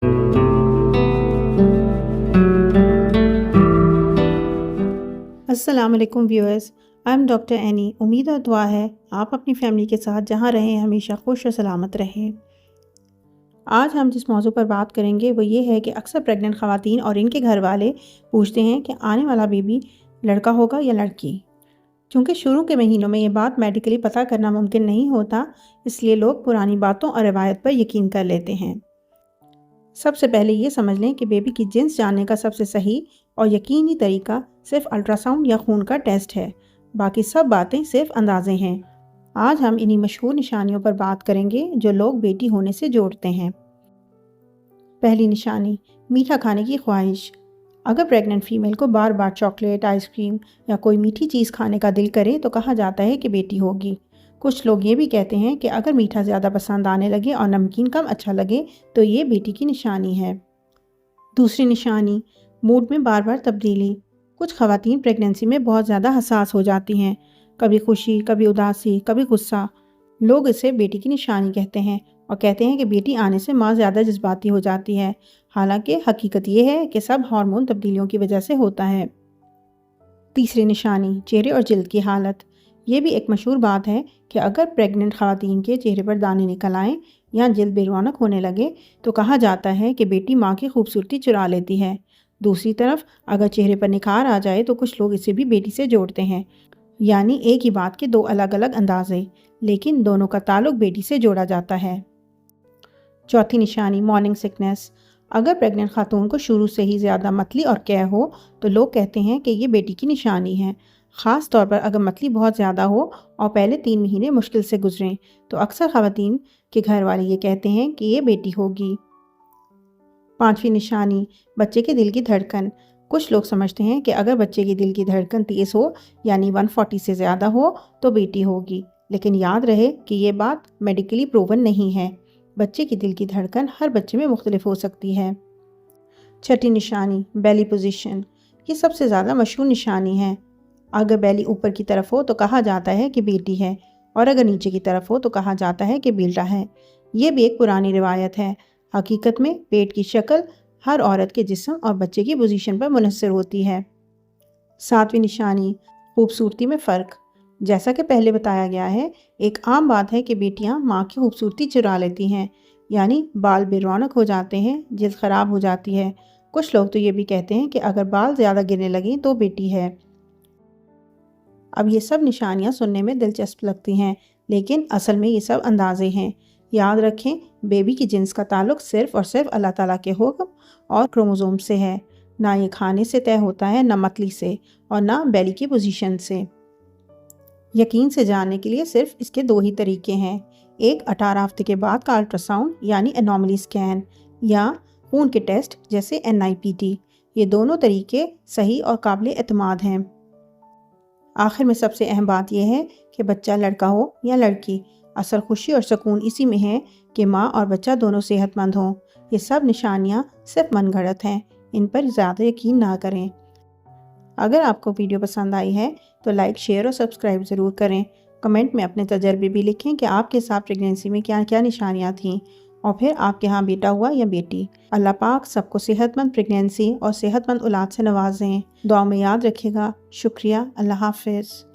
अस्सलाम वालेकुम viewers. I am doctor any. उम्मीद और दुआ है आप अपनी फैमिली के साथ जहाँ रहें हमेशा खुश और सलामत रहें। आज हम जिस मौजू पर बात करेंगे वो ये है कि अक्सर प्रेग्नेंट ख़वातीन और इनके घर वाले पूछते हैं कि आने वाला बेबी लड़का होगा या लड़की। क्योंकि शुरू के महीनों में ये बात मेडिकली पता करना मुमकिन नहीं होता, इसलिए लोग पुरानी बातों और रवायत पर यकीन कर लेते हैं। सबसे पहले ये समझ लें कि बेबी की जिन्स जानने का सबसे सही और यकीनी तरीका सिर्फ अल्ट्रासाउंड या खून का टेस्ट है। बाकी सब बातें सिर्फ अंदाजे हैं। आज हम इन्हीं मशहूर निशानियों पर बात करेंगे जो लोग बेटी होने से जोड़ते हैं। पहली निशानी, मीठा खाने की ख्वाहिश। अगर प्रेग्नेंट फीमेल को बार बार चॉकलेट, आइसक्रीम या कोई मीठी चीज़ खाने का दिल करे तो कहा जाता है कि बेटी होगी। कुछ लोग ये भी कहते हैं कि अगर मीठा ज़्यादा पसंद आने लगे और नमकीन कम अच्छा लगे तो ये बेटी की निशानी है। दूसरी निशानी, मूड में बार बार तब्दीली। कुछ ख़वातीन प्रेगनेंसी में बहुत ज़्यादा हसास हो जाती हैं, कभी खुशी, कभी उदासी, कभी गुस्सा। लोग इसे बेटी की निशानी कहते हैं और कहते हैं कि बेटी आने से माँ ज़्यादा जज्बाती हो जाती है। हालांकि हकीकत ये है कि सब हार्मोन तब्दीलियों की वजह से होता है। तीसरी निशानी, चेहरे और जिल्द की हालत। ये भी एक मशहूर बात है कि अगर प्रेग्नेंट ख़वातीन के चेहरे पर दाने निकल आएँ या जिल्द बेरौनक होने लगे तो कहा जाता है कि बेटी माँ की खूबसूरती चुरा लेती है। दूसरी तरफ अगर चेहरे पर निखार आ जाए तो कुछ लोग इसे भी बेटी से जोड़ते हैं। यानी एक ही बात के दो अलग अलग अंदाजे, लेकिन दोनों का ताल्लुक बेटी से जोड़ा जाता है। चौथी निशानी, मॉर्निंग सिकनेस। अगर प्रेग्नेंट खातून को शुरू से ही ज़्यादा मतली और कैं हो तो लोग कहते हैं कि ये बेटी की निशानी है। ख़ास तौर पर अगर मतली बहुत ज़्यादा हो और पहले 3 महीने मुश्किल से गुजरें तो अक्सर ख़वातीन के घर वाले ये कहते हैं कि ये बेटी होगी। पांचवी निशानी, बच्चे के दिल की धड़कन। कुछ लोग समझते हैं कि अगर बच्चे की दिल की धड़कन तेज़ हो यानी 140 से ज़्यादा हो तो बेटी होगी, लेकिन याद रहे कि ये बात मेडिकली प्रूवन नहीं है। बच्चे की दिल की धड़कन हर बच्चे में मुख्तलिफ हो सकती है। छठी निशानी, बेली पोजीशन। ये सबसे ज़्यादा मशहूर निशानी है। अगर बेली ऊपर की तरफ हो तो कहा जाता है कि बेटी है और अगर नीचे की तरफ हो तो कहा जाता है कि बेटा है। ये भी एक पुरानी रिवायत है। हकीकत में पेट की शक्ल हर औरत के जिस्म और बच्चे की पोजीशन पर मुनहसर होती है। सातवीं निशानी, खूबसूरती में फ़र्क। जैसा कि पहले बताया गया है, एक आम बात है कि बेटियां माँ की खूबसूरती चुरा लेती हैं, यानी बाल बेरौनक हो जाते हैं, जिल्द ख़राब हो जाती है। कुछ लोग तो ये भी कहते हैं कि अगर बाल ज़्यादा गिरने लगें तो बेटी है। अब ये सब निशानियाँ सुनने में दिलचस्प लगती हैं, लेकिन असल में ये सब अंदाजे हैं। याद रखें, बेबी की जिन्स का ताल्लुक सिर्फ़ और सिर्फ अल्लाह ताला के हुक्म और क्रोमोसोम से है। ना ये खाने से तय होता है, ना मतली से और ना बेली की पोजीशन से। यकीन से जानने के लिए सिर्फ इसके 2 ही तरीके हैं। एक 18 हफ्ते के बाद का अल्ट्रासाउंड यानी एनोमली स्कैन या खून के टेस्ट जैसे NIPT। ये दोनों तरीके सही और काबिल एतमाद हैं। आखिर में सबसे अहम बात यह है कि बच्चा लड़का हो या लड़की, असल खुशी और सुकून इसी में है कि माँ और बच्चा दोनों सेहतमंद हों। ये सब निशानियाँ सिर्फ मनगढ़ंत हैं, इन पर ज़्यादा यकीन ना करें। अगर आपको वीडियो पसंद आई है तो लाइक, शेयर और सब्सक्राइब ज़रूर करें। कमेंट में अपने तजर्बे भी लिखें कि आपके साथ प्रेगनेंसी में क्या क्या निशानियाँ थीं और फिर आपके यहाँ बेटा हुआ या बेटी। अल्लाह पाक सबको सेहतमंद प्रेगनेंसी और सेहतमंद औलाद से नवाजें। दुआ में याद रखिएगा। शुक्रिया। अल्लाह हाफ़िज़।